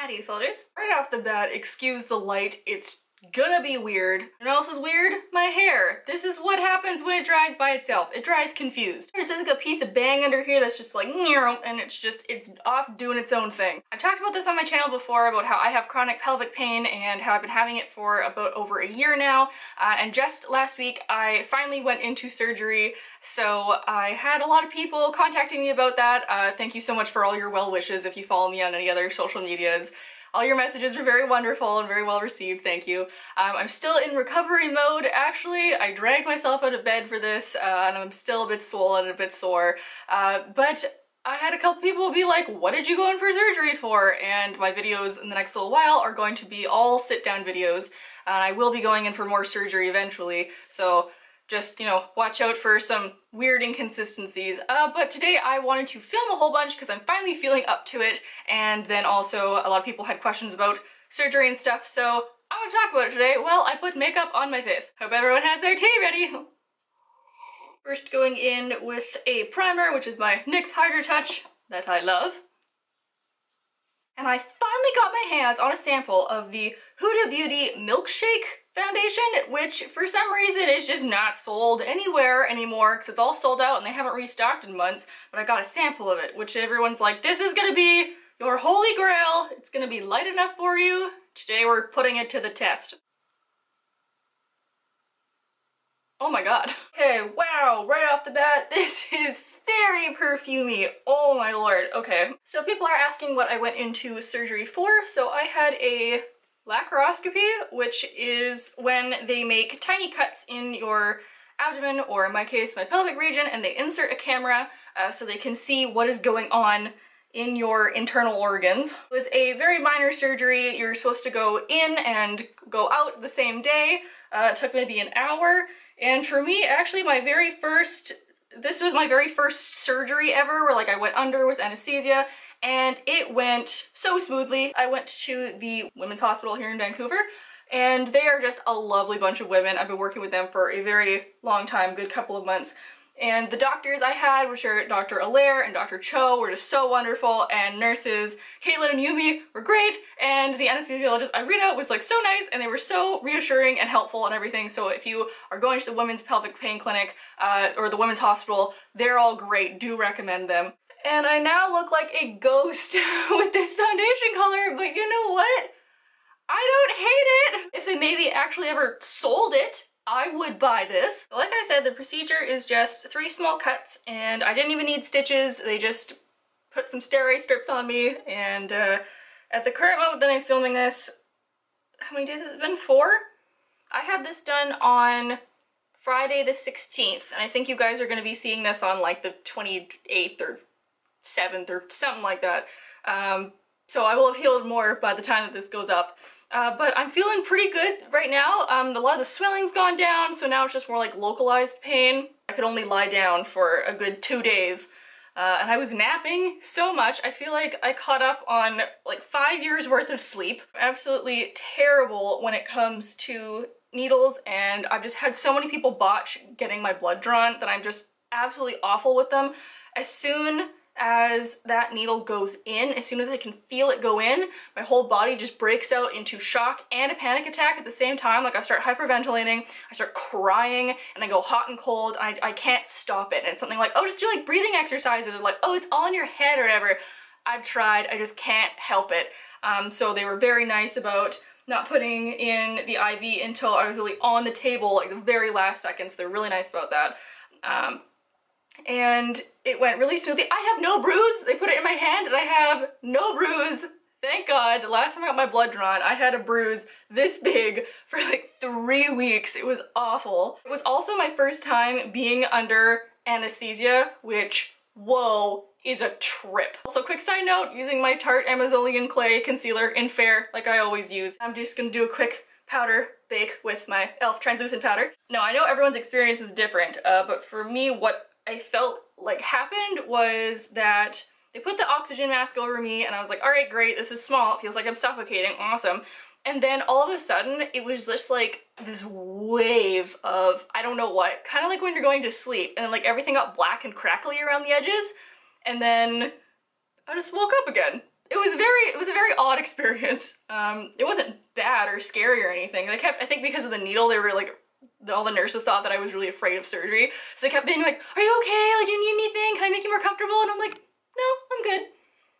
Howdy, soldiers. Right off the bat, excuse the light, it's gonna be weird. You know what else is weird? My hair. This is what happens when it dries by itself. It dries confused. There's just like a piece of bang under here that's just like, and it's off doing its own thing. I've talked about this on my channel before about how I have chronic pelvic pain and how I've been having it for about over a year now. And just last week, I finally went into surgery. So I had a lot of people contacting me about that. Thank you so much for all your well wishes if you follow me on any other social medias. All your messages were very wonderful and very well received, thank you. I'm still in recovery mode, actually. I dragged myself out of bed for this, and I'm still a bit swollen and a bit sore. But I had a couple people be like, what did you go in for surgery for? And my videos in the next little while are going to be all sit-down videos. I will be going in for more surgery eventually, so just, you know, watch out for some weird inconsistencies. But today I wanted to film a whole bunch because I'm finally feeling up to it, and then also a lot of people had questions about surgery and stuff, so I want to talk about it today. Well, I put makeup on my face. Hope everyone has their tea ready. First going in with a primer, which is my NYX Hydra Touch that I love. And I finally got my hands on a sample of the Huda Beauty Milkshake foundation, which for some reason is just not sold anywhere anymore because it's all sold out and they haven't restocked in months. But I got a sample of it, which everyone's like, this is gonna be your holy grail. It's gonna be light enough for you. Today we're putting it to the test. Oh my god. Okay, wow, right off the bat, this is very perfumey. Oh my lord. Okay. So people are asking what I went into surgery for. So I had a laparoscopy, which is when they make tiny cuts in your abdomen, or in my case, my pelvic region, and they insert a camera so they can see what is going on in your internal organs. It was a very minor surgery. You're supposed to go in and go out the same day. It took maybe an hour. And for me, actually, this was my very first surgery ever, where like I went under with anesthesia, and it went so smoothly. I went to the women's hospital here in Vancouver, and they are just a lovely bunch of women. I've been working with them for a very long time, good couple of months. And the doctors I had, which are Dr. Allaire and Dr. Cho, were just so wonderful, and nurses Caitlin and Yumi were great, and the anesthesiologist Irina was like so nice, and they were so reassuring and helpful and everything. So if you are going to the women's pelvic pain clinic or the women's hospital, they're all great. Do recommend them. And I now look like a ghost with this foundation color, but you know what? I don't hate it. If they maybe actually ever sold it, I would buy this. Like I said, the procedure is just 3 small cuts, and I didn't even need stitches. They just put some steri strips on me, and at the current moment that I'm filming this, how many days has it been? 4? I had this done on Friday the 16th, and I think you guys are going to be seeing this on like the 28th or 7th or something like that. So I will have healed more by the time that this goes up. But I'm feeling pretty good right now. A lot of the swelling's gone down, so now it's just more like localized pain. I could only lie down for a good 2 days, and I was napping so much. I feel like I caught up on like 5 years worth of sleep. Absolutely terrible when it comes to needles, and I've just had so many people botch getting my blood drawn that I'm just absolutely awful with them. As soon as that needle goes in, as soon as I can feel it go in, my whole body just breaks out into shock and a panic attack at the same time. Like I start hyperventilating, I start crying, and I go hot and cold. I can't stop it. And it's something like, oh, just do like breathing exercises, or like, oh, it's all in your head or whatever. I've tried, I just can't help it. So they were very nice about not putting in the IV until I was really on the table, like the very last seconds. They're really nice about that. And it went really smoothly. I have no bruise. They put it in my hand and I have no bruise. Thank God. The last time I got my blood drawn, I had a bruise this big for like 3 weeks. It was awful. It was also my first time being under anesthesia, which, whoa, is a trip. Also, quick side note, using my Tarte Amazolian Clay Concealer in Fair, like I always use. I'm just gonna do a quick powder bake with my e.l.f. translucent powder. Now, I know everyone's experience is different, but for me, what I felt like happened was that they put the oxygen mask over me, and I was like, all right, great, this is small, it feels like I'm suffocating, awesome. And then all of a sudden, it was just like this wave of, I don't know what, kind of like when you're going to sleep, and then like everything got black and crackly around the edges, and then I just woke up again. It was a very odd experience. It wasn't bad or scary or anything. I think because of the needle, they were like, all the nurses thought that I was really afraid of surgery. So they kept being like, are you okay? Like, do you need anything? Can I make you more comfortable? And I'm like, no, I'm good.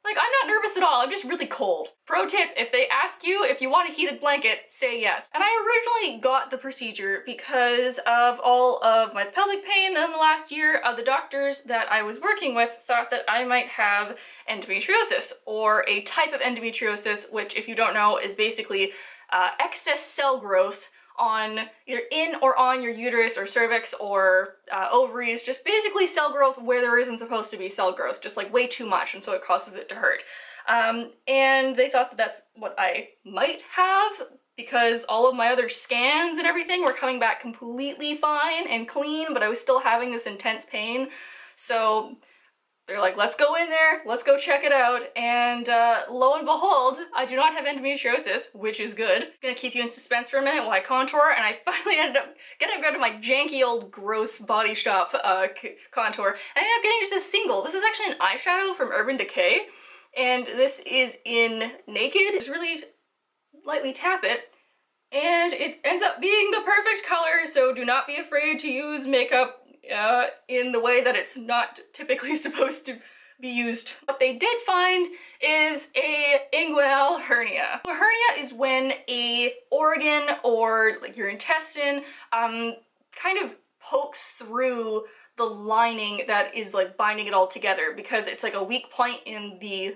Like, I'm not nervous at all, I'm just really cold. Pro tip, if they ask you if you want a heated blanket, say yes. And I originally got the procedure because of all of my pelvic pain in the last year. The doctors that I was working with thought that I might have endometriosis, or a type of endometriosis, which, if you don't know, is basically excess cell growth on either in or on your uterus or cervix or ovaries, just basically cell growth where there isn't supposed to be cell growth, just like way too much, and so it causes it to hurt. And they thought that that's what I might have, because all of my other scans and everything were coming back completely fine and clean, but I was still having this intense pain. So they're like, let's go in there, let's go check it out, and lo and behold, I do not have endometriosis, which is good. Gonna keep you in suspense for a minute while I contour, and I finally ended up getting rid of my janky old gross Body Shop contour, and I ended up getting just a single. This is actually an eyeshadow from Urban Decay, and this is in Naked. Just really lightly tap it, and it ends up being the perfect color, so do not be afraid to use makeup in the way that it's not typically supposed to be used. What they did find is a inguinal hernia. A hernia is when a organ or like your intestine kind of pokes through the lining that is like binding it all together, because it's like a weak point in the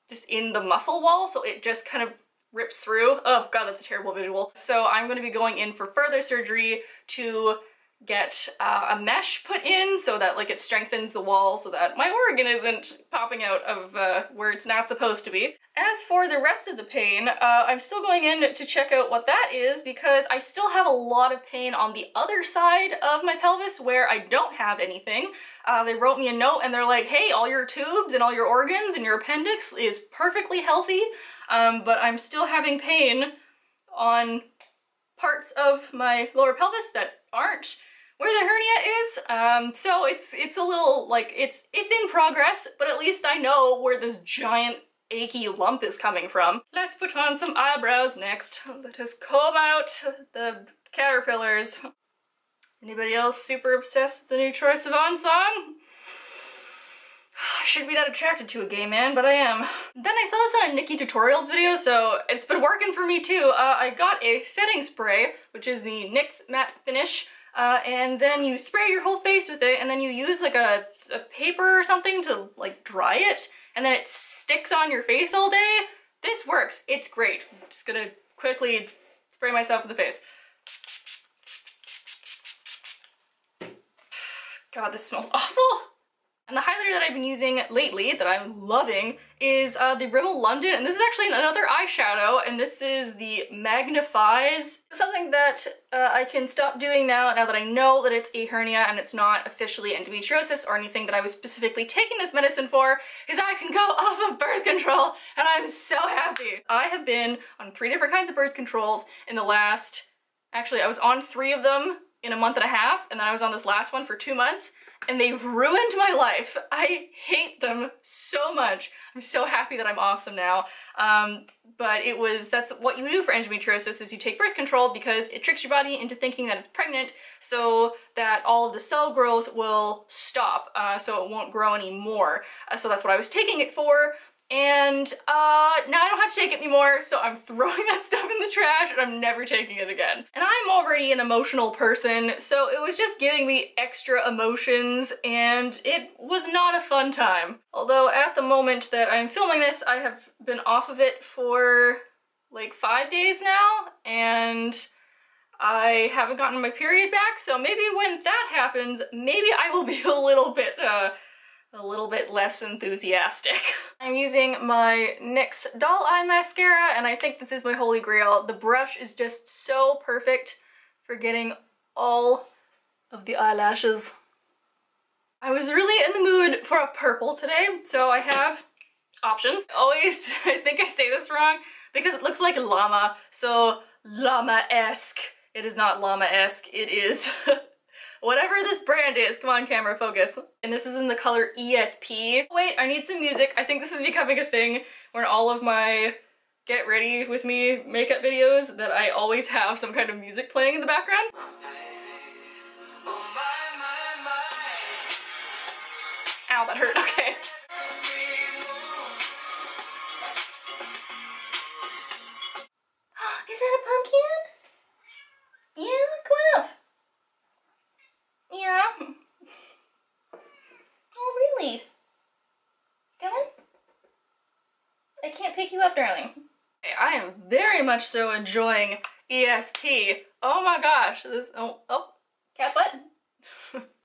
just in the muscle wall, so it just kind of rips through. Oh god, that's a terrible visual. So I'm going to be going in for further surgery to get a mesh put in so that like it strengthens the wall so that my organ isn't popping out of where it's not supposed to be. As for the rest of the pain, I'm still going in to check out what that is, because I still have a lot of pain on the other side of my pelvis where I don't have anything. They wrote me a note and they're like, hey, all your tubes and all your organs and your appendix is perfectly healthy, but I'm still having pain on parts of my lower pelvis that aren't where the hernia is. So it's a little like it's in progress, but at least I know where this giant achy lump is coming from. Let's put on some eyebrows next. Let us comb out the caterpillars. Anybody else super obsessed with the new Troye Sivan song? I should be that attracted to a gay man, but I am. Then I saw this on a Nikki Tutorials video, so it's been working for me too. I got a setting spray, which is the NYX Matte Finish, and then you spray your whole face with it, and then you use like a paper or something to like dry it, and then it sticks on your face all day. This works. It's great. I'm just gonna quickly spray myself in the face. God, this smells awful. And the highlighter that I've been using lately, that I'm loving, is the Rimmel London, and this is actually another eyeshadow, and this is the Magnifies. Something that I can stop doing now that I know that it's a hernia and it's not officially endometriosis or anything that I was specifically taking this medicine for, is I can go off of birth control, and I'm so happy. I have been on 3 different kinds of birth controls in the last, actually I was on 3 of them in a month and a half, and then I was on this last one for 2 months. And they've ruined my life. I hate them so much. I'm so happy that I'm off them now. But that's what you do for endometriosis, is you take birth control because it tricks your body into thinking that it's pregnant so that all of the cell growth will stop, so it won't grow anymore. So that's what I was taking it for. And now I don't have to take it anymore, so I'm throwing that stuff in the trash and I'm never taking it again. And I'm already an emotional person, so it was just giving me extra emotions, and it was not a fun time. Although at the moment that I'm filming this, I have been off of it for like 5 days now, and I haven't gotten my period back, so maybe when that happens, maybe I will be a little bit less enthusiastic. I'm using my NYX Doll Eye Mascara, and I think this is my holy grail. The brush is just so perfect for getting all of the eyelashes. I was really in the mood for a purple today, so I have options. Always, I think I say this wrong, because it looks like a llama, so llama-esque. It is not llama-esque, it is Whatever this brand is, come on camera, focus. And this is in the color ESP. Wait, I need some music. I think this is becoming a thing where in all of my get ready with me makeup videos that I always have some kind of music playing in the background. Ow, that hurt, okay. Is that a pumpkin? Yeah, come up. Yeah. Oh, really? Come on. I can't pick you up, darling. Okay, I am very much so enjoying ESP. Oh my gosh, this, oh, cat butt.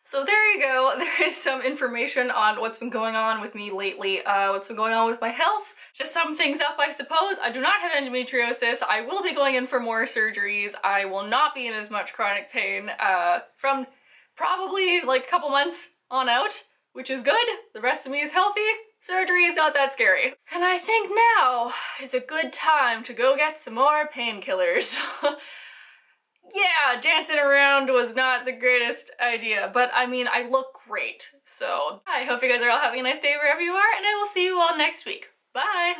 So there you go, there is some information on what's been going on with me lately, what's been going on with my health. Just some things up, I suppose. I do not have endometriosis. I will be going in for more surgeries. I will not be in as much chronic pain from probably like a couple months on out, which is good. The rest of me is healthy. Surgery is not that scary. And I think now is a good time to go get some more painkillers. Yeah, dancing around was not the greatest idea, but I mean, I look great. So I hope you guys are all having a nice day wherever you are, and I will see you all next week. Bye!